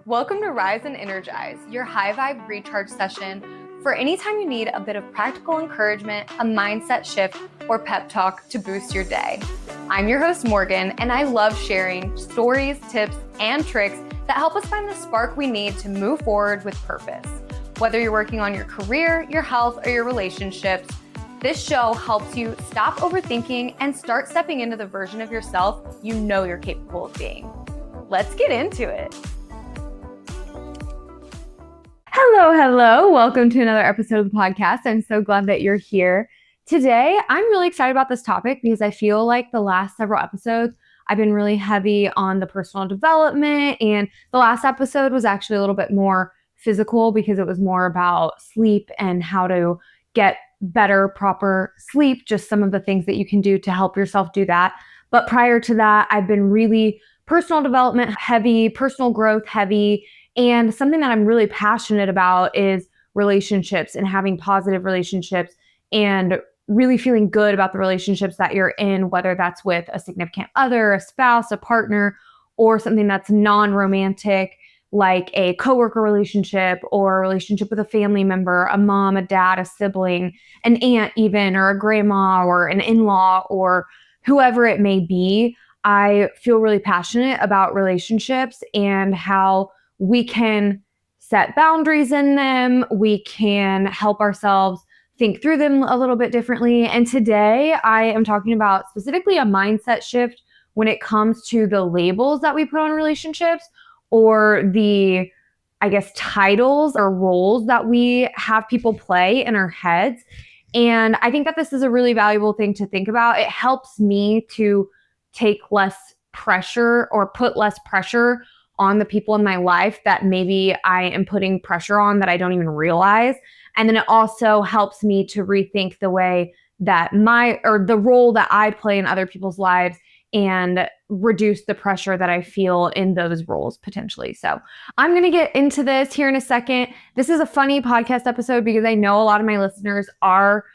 Welcome to Rise and Energize, your high vibe recharge session for anytime you need a bit of practical encouragement, a mindset shift, or pep talk to boost your day. I'm your host, Morgan, and I love sharing stories, tips, and tricks that help us find the spark we need to move forward with purpose. Whether you're working on your career, your health, or your relationships, this show helps you stop overthinking and start stepping into the version of yourself you know you're capable of being. Let's get into it. Hello. Welcome to another episode of the podcast. I'm so glad that you're here. Today, I'm really excited about this topic because I feel like the last several episodes, I've been really heavy on the personal development, and the last episode was actually a little bit more physical because it was more about sleep and how to get better, proper sleep, just some of the things that you can do to help yourself do that. But prior to that, I've been really personal development heavy, personal growth heavy, and something that I'm really passionate about is relationships and having positive relationships and really feeling good about the relationships that you're in, whether that's with a significant other, a spouse, a partner, or something that's non-romantic, like a coworker relationship or a relationship with a family member, a mom, a dad, a sibling, an aunt even, or a grandma or an in-law or whoever it may be. I feel really passionate about relationships and how we can set boundaries in them. We can help ourselves think through them a little bit differently. And today I am talking about specifically a mindset shift when it comes to the labels that we put on relationships or the, titles or roles that we have people play in our heads. And I think that this is a really valuable thing to think about. It helps me to take less pressure or put less pressure on the people in my life that maybe I am putting pressure on that I don't even realize. And then it also helps me to rethink the way that the role that I play in other people's lives and reduce the pressure that I feel in those roles potentially. So I'm going to get into this here in a second. This is a funny podcast episode because I know a lot of my listeners are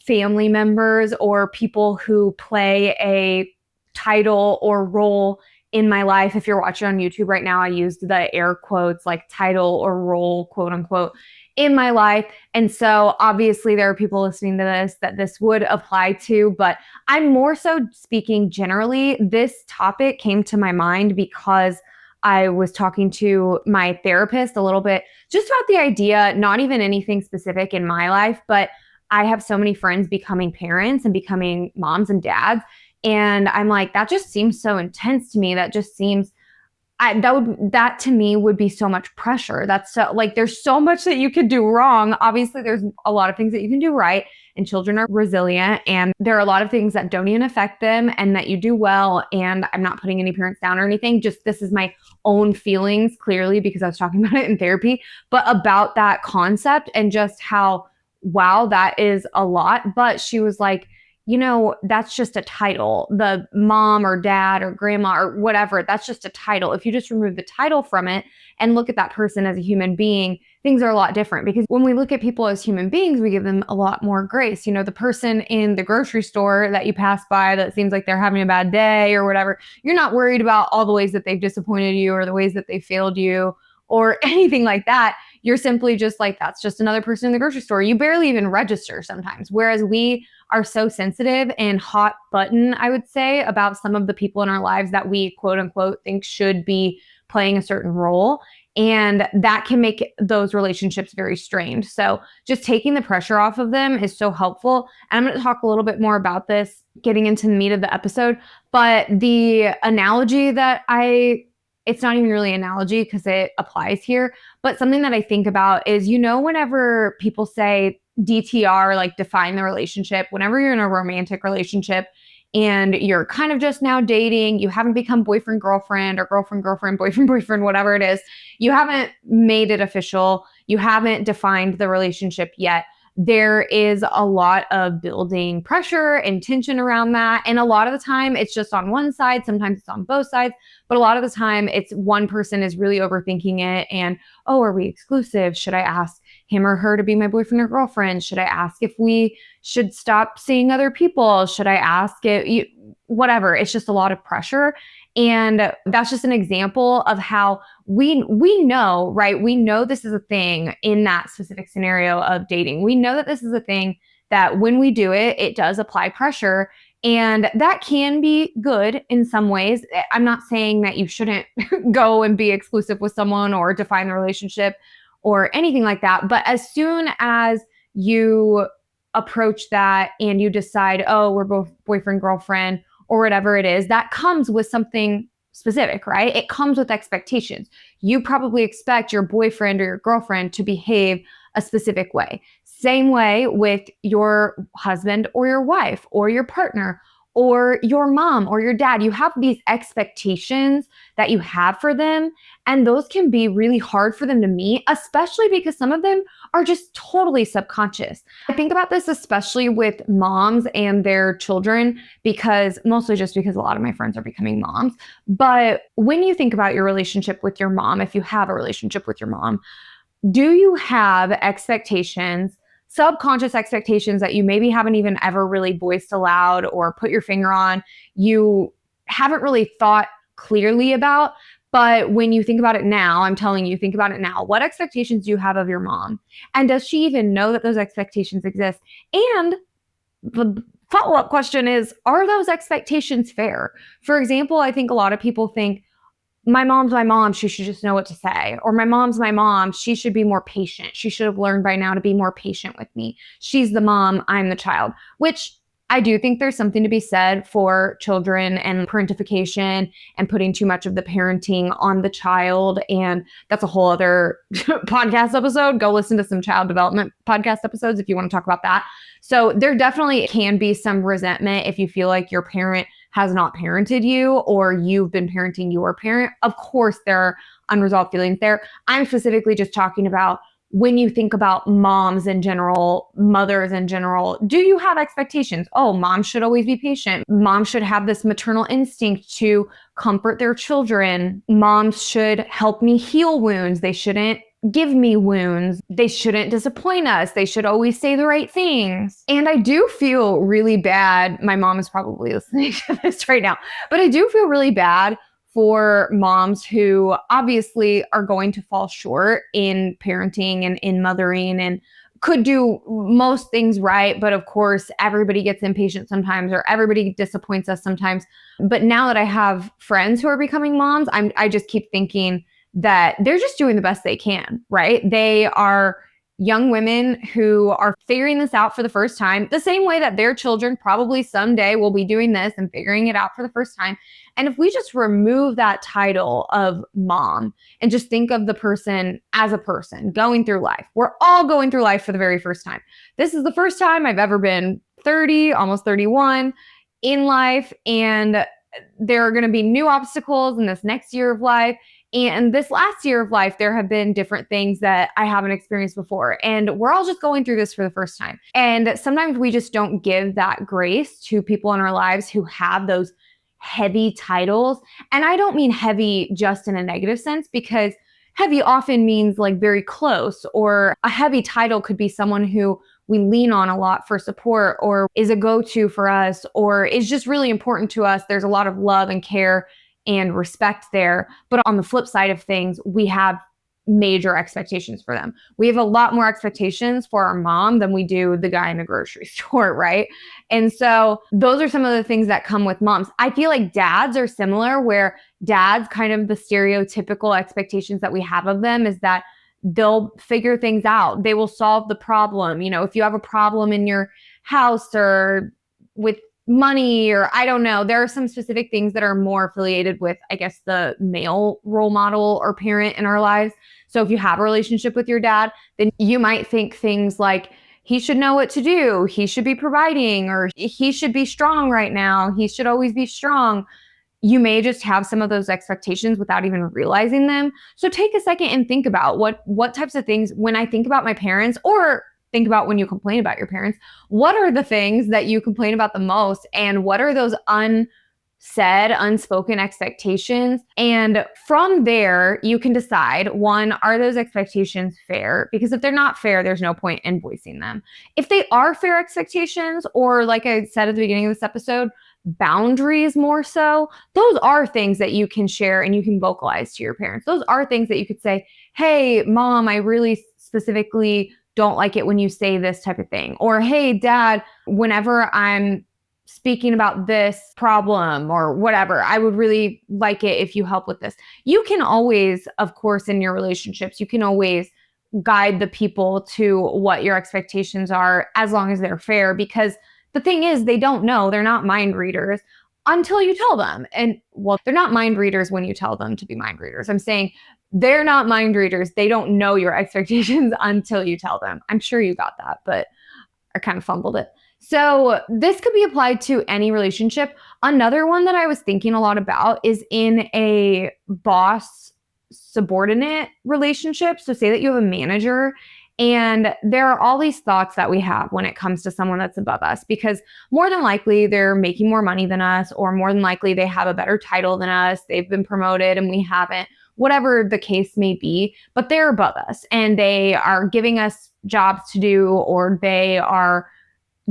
family members or people who play a title or role in my life. If you're watching on YouTube right now, I used the air quotes like title or role, quote unquote, in my life. And so obviously there are people listening to this that this would apply to, but I'm more so speaking generally. This topic came to my mind because I was talking to my therapist a little bit just about the idea, not even anything specific in my life, but I have so many friends becoming parents and becoming moms and dads. And I'm like, that just seems so intense to me. That just seems, that to me would be so much pressure. That's so like, there's so much that you could do wrong. Obviously, there's a lot of things that you can do right, and children are resilient. And there are a lot of things that don't even affect them and that you do well. And I'm not putting any parents down or anything. Just this is my own feelings, clearly, because I was talking about it in therapy, but about that concept and just how, wow, that is a lot. But she was like, that's just a title. The mom or dad or grandma or whatever, that's just a title. If you just remove the title from it and look at that person as a human being, things are a lot different. Because when we look at people as human beings, we give them a lot more grace. The person in the grocery store that you pass by that seems like they're having a bad day or whatever, you're not worried about all the ways that they've disappointed you or the ways that they failed you or anything like that. You're simply just like, that's just another person in the grocery store. You barely even register sometimes. Whereas we are so sensitive and hot button, I would say, about some of the people in our lives that we quote unquote think should be playing a certain role. And that can make those relationships very strained. So just taking the pressure off of them is so helpful. And I'm going to talk a little bit more about this getting into the meat of the episode. But the analogy that it's not even really an analogy because it applies here, but something that I think about is, whenever people say DTR, like define the relationship, whenever you're in a romantic relationship and you're kind of just now dating, you haven't become boyfriend, girlfriend, or girlfriend, girlfriend, boyfriend, boyfriend, whatever it is, you haven't made it official, you haven't defined the relationship yet. There is a lot of building pressure and tension around that. And a lot of the time it's just on one side. Sometimes it's on both sides. But a lot of the time it's one person is really overthinking it. And, oh, are we exclusive? Should I ask him or her to be my boyfriend or girlfriend? Should I ask if we should stop seeing other people? Should I ask it? Whatever. It's just a lot of pressure. And that's just an example of how we know, right? We know this is a thing in that specific scenario of dating. We know that this is a thing that when we do it, it does apply pressure. And that can be good in some ways. I'm not saying that you shouldn't go and be exclusive with someone or define the relationship or anything like that. But as soon as you approach that and you decide, oh, we're both boyfriend, girlfriend, or whatever it is, that comes with something specific, right? It comes with expectations. You probably expect your boyfriend or your girlfriend to behave a specific way. Same way with your husband or your wife or your partner or your mom or your dad. You have these expectations that you have for them, and those can be really hard for them to meet, especially because some of them are just totally subconscious. I think about this especially with moms and their children, because mostly just because a lot of my friends are becoming moms. But when you think about your relationship with your mom, if you have a relationship with your mom, do you have expectations, subconscious expectations that you maybe haven't even ever really voiced aloud or put your finger on? You haven't really thought clearly about, but when you think about it now, I'm telling you, think about it now. What expectations do you have of your mom? And does she even know that those expectations exist? And the follow-up question is, are those expectations fair? For example, I think a lot of people think, my mom's my mom, she should just know what to say. Or my mom's my mom, she should be more patient. She should have learned by now to be more patient with me. She's the mom, I'm the child, which I do think there's something to be said for children and parentification and putting too much of the parenting on the child. And that's a whole other podcast episode. Go listen to some child development podcast episodes if you want to talk about that. So there definitely can be some resentment if you feel like your parent has not parented you or you've been parenting your parent. Of course, there are unresolved feelings there. I'm specifically just talking about when you think about moms in general, mothers in general. Do you have expectations? Oh, mom should always be patient. Mom should have this maternal instinct to comfort their children. Moms should help me heal wounds. They shouldn't give me wounds. They shouldn't disappoint us. They should always say the right things. And I do feel really bad. My mom is probably listening to this right now, but I do feel really bad for moms who obviously are going to fall short in parenting and in mothering and could do most things right. But of course, everybody gets impatient sometimes or everybody disappoints us sometimes. But now that I have friends who are becoming moms, I just keep thinking that they're just doing the best they can, right? They are young women who are figuring this out for the first time, the same way that their children probably someday will be doing this and figuring it out for the first time. And if we just remove that title of mom and just think of the person as a person going through life, we're all going through life for the very first time. This is the first time I've ever been 30, almost 31 in life. And there are going to be new obstacles in this next year of life. And this last year of life, there have been different things that I haven't experienced before. And we're all just going through this for the first time. And sometimes we just don't give that grace to people in our lives who have those heavy titles. And I don't mean heavy just in a negative sense, because heavy often means like very close, or a heavy title could be someone who we lean on a lot for support or is a go-to for us or is just really important to us. There's a lot of love and care and respect there. But on the flip side of things, we have major expectations for them. We have a lot more expectations for our mom than we do the guy in the grocery store, right? And so those are some of the things that come with moms. I feel like dads are similar, where dads, kind of the stereotypical expectations that we have of them is that they'll figure things out. They will solve the problem. You know, if you have a problem in your house or with money, or I don't know, there are some specific things that are more affiliated with, I guess, the male role model or parent in our lives. So if you have a relationship with your dad, then you might think things like, he should know what to do, he should be providing, or he should be strong right now, he should always be strong. You may just have some of those expectations without even realizing them. So take a second and think about what types of things, when I think about my parents, or think about when you complain about your parents, what are the things that you complain about the most? And what are those said unspoken expectations. And from there, you can decide, one, are those expectations fair? Because if they're not fair, there's no point in voicing them. If they are fair expectations, or like I said at the beginning of this episode, boundaries more so, those are things that you can share and you can vocalize to your parents. Those are things that you could say, hey, mom, I really specifically don't like it when you say this type of thing. Or, hey, dad, whenever I'm speaking about this problem or whatever, I would really like it if you help with this. You can always, of course, in your relationships, you can always guide the people to what your expectations are as long as they're fair, because the thing is, they don't know. They're not mind readers until you tell them. And well, they're not mind readers when you tell them to be mind readers. I'm saying they're not mind readers. They don't know your expectations until you tell them. I'm sure you got that, but I kind of fumbled it. So this could be applied to any relationship. Another one that I was thinking a lot about is in a boss subordinate relationship. So say that you have a manager, and there are all these thoughts that we have when it comes to someone that's above us, because more than likely they're making more money than us, or more than likely they have a better title than us. They've been promoted and we haven't, whatever the case may be, but they're above us and they are giving us jobs to do, or they are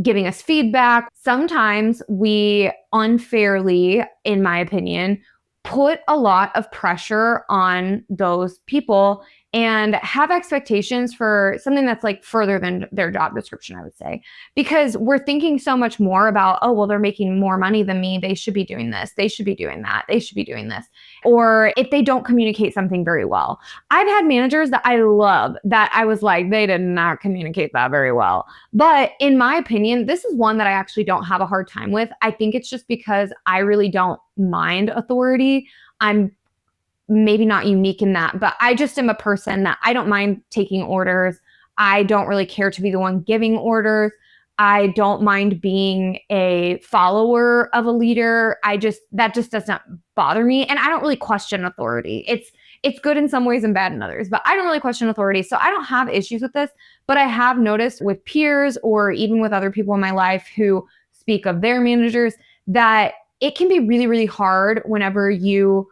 giving us feedback. Sometimes we unfairly, in my opinion, put a lot of pressure on those people and have expectations for something that's like further than their job description, I would say, because we're thinking so much more about, oh, well, they're making more money than me. They should be doing this. They should be doing that. They should be doing this. Or if they don't communicate something very well. I've had managers that I love that I was like, they did not communicate that very well. But in my opinion, this is one that I actually don't have a hard time with. I think it's just because I really don't mind authority. I'm maybe not unique in that, but I just am a person that I don't mind taking orders. I don't really care to be the one giving orders. I don't mind being a follower of a leader. That just does not bother me. And I don't really question authority. It's good in some ways and bad in others, but I don't really question authority. So I don't have issues with this, but I have noticed with peers or even with other people in my life who speak of their managers that it can be really, really hard whenever you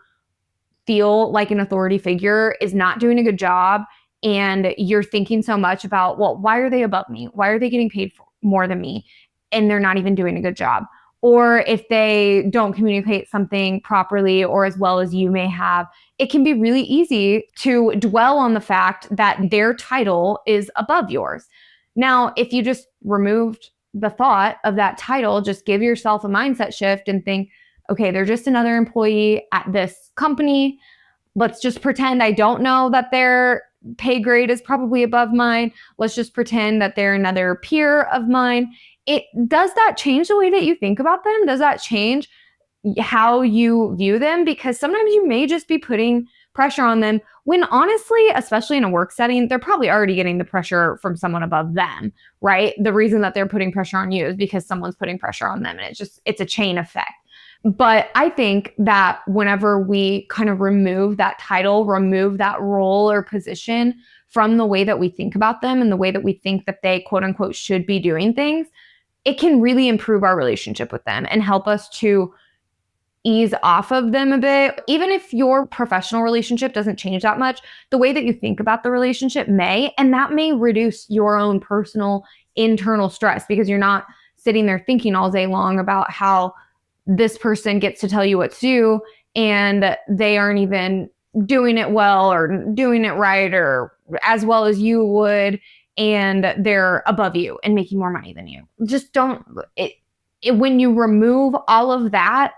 feel like an authority figure is not doing a good job and you're thinking so much about, well, why are they above me? Why are they getting paid more than me? And they're not even doing a good job. Or if they don't communicate something properly or as well as you may have, it can be really easy to dwell on the fact that their title is above yours. Now, if you just removed the thought of that title, just give yourself a mindset shift and think, okay, they're just another employee at this company. Let's just pretend I don't know that their pay grade is probably above mine. Let's just pretend that they're another peer of mine. Does that change the way that you think about them? Does that change how you view them? Because sometimes you may just be putting pressure on them when honestly, especially in a work setting, they're probably already getting the pressure from someone above them, right? The reason that they're putting pressure on you is because someone's putting pressure on them, and it's a chain effect. But I think that whenever we kind of remove that title, remove that role or position from the way that we think about them and the way that we think that they quote unquote should be doing things, it can really improve our relationship with them and help us to ease off of them a bit. Even if your professional relationship doesn't change that much, the way that you think about the relationship may, and that may reduce your own personal internal stress because you're not sitting there thinking all day long about how this person gets to tell you what to do and they aren't even doing it well or doing it right or as well as you would, and they're above you and making more money than you. Just don't, when you remove all of that,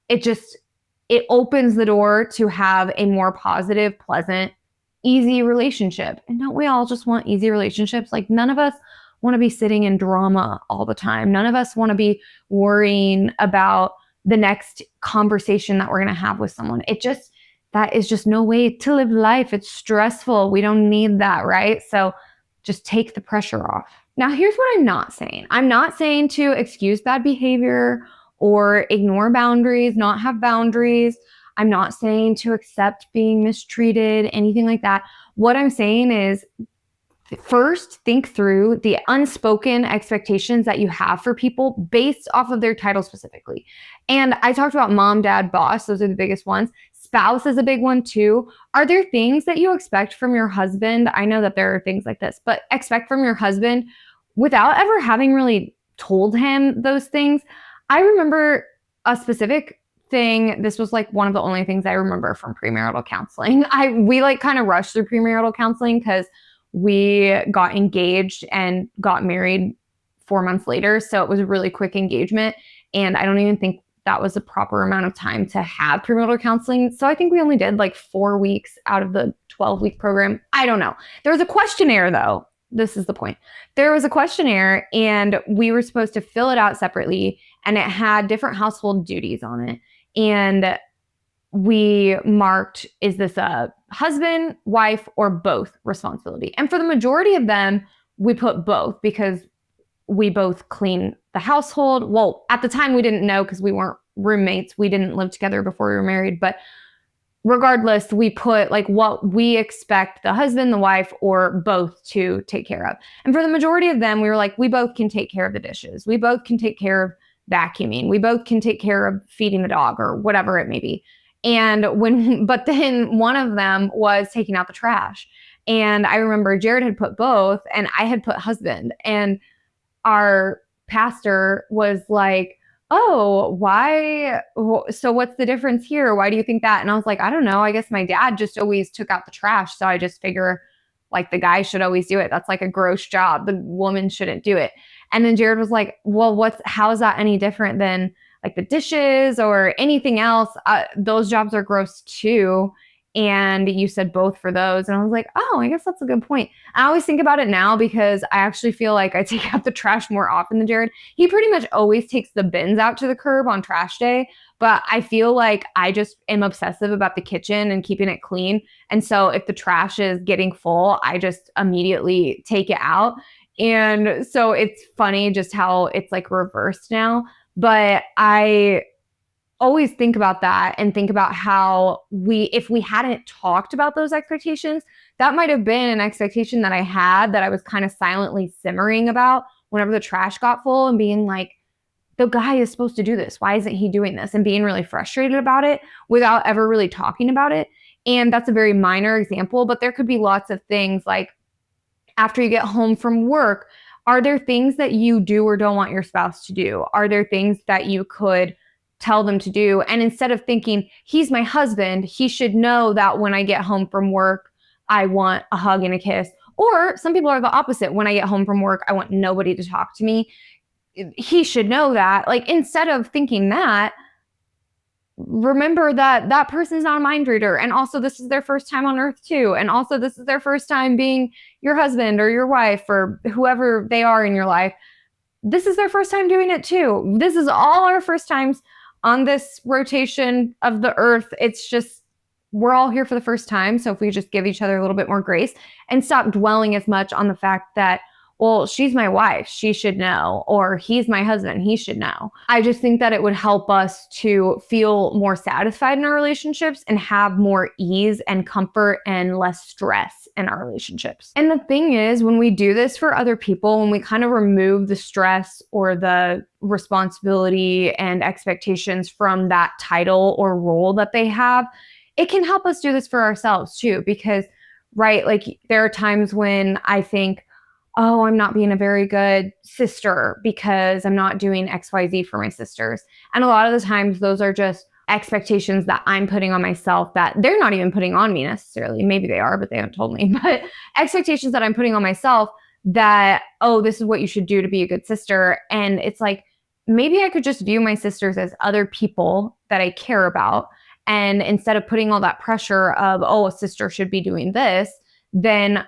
it opens the door to have a more positive, pleasant, easy relationship. And don't we all just want easy relationships? Like none of us want to be sitting in drama all the time. None of us want to be worrying about the next conversation that we're going to have with someone. That is just no way to live life. It's stressful. We don't need that, right? So just take the pressure off. Now, here's what I'm not saying. I'm not saying to excuse bad behavior or ignore boundaries, not have boundaries. I'm not saying to accept being mistreated, anything like that. What I'm saying is first think through the unspoken expectations that you have for people based off of their title specifically. And I talked about mom, dad, boss. Those are the biggest ones. Spouse is a big one too. Are there things that you expect from your husband? I know that there are things like this, but expect from your husband without ever having really told him those things. I remember a specific thing. This was like one of the only things I remember from premarital counseling. We like kind of rushed through premarital counseling because we got engaged and got married 4 months later. So it was a really quick engagement. And I don't even think that was a proper amount of time to have premarital counseling. So I think we only did like 4 weeks out of the 12-week program. I don't know. There was a questionnaire though. This is the point. There was a questionnaire and we were supposed to fill it out separately, and it had different household duties on it. And we marked, is this a husband, wife, or both responsibility? And for the majority of them, we put both because we both clean the household. Well, at the time we didn't know because we weren't roommates. We didn't live together before we were married. But regardless, we put like what we expect the husband, the wife, or both to take care of. And for the majority of them, we were like, we both can take care of the dishes. We both can take care of vacuuming. We both can take care of feeding the dog or whatever it may be. But then one of them was taking out the trash. And I remember Jared had put both and I had put husband. And our pastor was like, oh, why? So what's the difference here? Why do you think that? And I was like, I don't know. I guess my dad just always took out the trash. So I just figure like the guy should always do it. That's like a gross job. The woman shouldn't do it. And then Jared was like, well, how is that any different than like the dishes or anything else? Those jobs are gross too. And you said both for those. And I was like, oh, I guess that's a good point. I always think about it now because I actually feel like I take out the trash more often than Jared. He pretty much always takes the bins out to the curb on trash day. But I feel like I just am obsessive about the kitchen and keeping it clean. And so if the trash is getting full, I just immediately take it out. And so it's funny just how it's like reversed now. But I always think about that and think about how if we hadn't talked about those expectations, that might have been an expectation that I had that I was kind of silently simmering about whenever the trash got full and being like, the guy is supposed to do this. Why isn't he doing this? And being really frustrated about it without ever really talking about it. And that's a very minor example, but there could be lots of things like after you get home from work, are there things that you do or don't want your spouse to do? Are there things that you could tell them to do? And instead of thinking, he's my husband, he should know that when I get home from work, I want a hug and a kiss. Or some people are the opposite. When I get home from work, I want nobody to talk to me. He should know that. Like, instead of thinking that, remember that that person's not a mind reader. And also this is their first time on earth too. And also this is their first time being your husband or your wife or whoever they are in your life. This is their first time doing it too. This is all our first times on this rotation of the earth. It's just, we're all here for the first time. So if we just give each other a little bit more grace and stop dwelling as much on the fact that, well, she's my wife, she should know, or he's my husband, he should know. I just think that it would help us to feel more satisfied in our relationships and have more ease and comfort and less stress in our relationships. And the thing is, when we do this for other people, when we kind of remove the stress or the responsibility and expectations from that title or role that they have, it can help us do this for ourselves too. Because, right, like there are times when I think, oh, I'm not being a very good sister because I'm not doing XYZ for my sisters. And a lot of the times those are just expectations that I'm putting on myself that they're not even putting on me necessarily. Maybe they are, but they haven't told me. But expectations that I'm putting on myself that, oh, this is what you should do to be a good sister. And it's like, maybe I could just view my sisters as other people that I care about. And instead of putting all that pressure of, oh, a sister should be doing this, then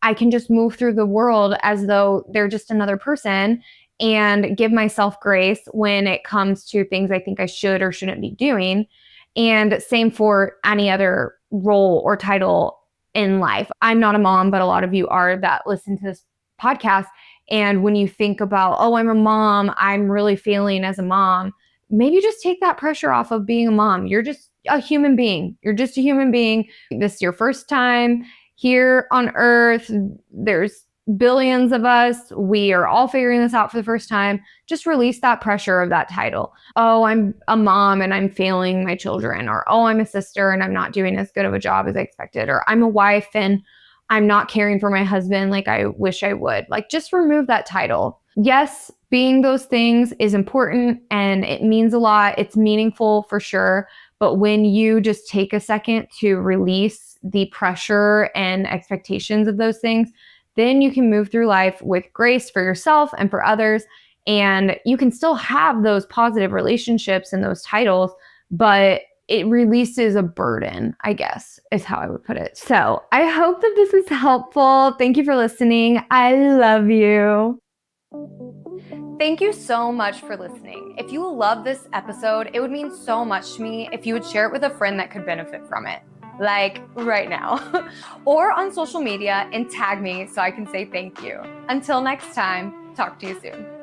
I can just move through the world as though they're just another person and give myself grace when it comes to things I think I should or shouldn't be doing. And same for any other role or title in life. I'm not a mom, but a lot of you are that listen to this podcast. And when you think about, oh, I'm a mom, I'm really failing as a mom, maybe just take that pressure off of being a mom. You're just a human being. You're just a human being. This is your first time here on earth. There's billions of us. We are all figuring this out for the first time. Just release that pressure of that title. Oh, I'm a mom and I'm failing my children. Or, oh, I'm a sister and I'm not doing as good of a job as I expected. Or I'm a wife and I'm not caring for my husband like I wish I would. Like, just remove that title. Yes, being those things is important and it means a lot. It's meaningful for sure. But when you just take a second to release the pressure and expectations of those things, then you can move through life with grace for yourself and for others. And you can still have those positive relationships and those titles, but it releases a burden, I guess, is how I would put it. So I hope that this was helpful. Thank you for listening. I love you. Thank you so much for listening. If you love this episode, it would mean so much to me if you would share it with a friend that could benefit from it, like right now, or on social media and tag me so I can say thank you. Until next time, talk to you soon.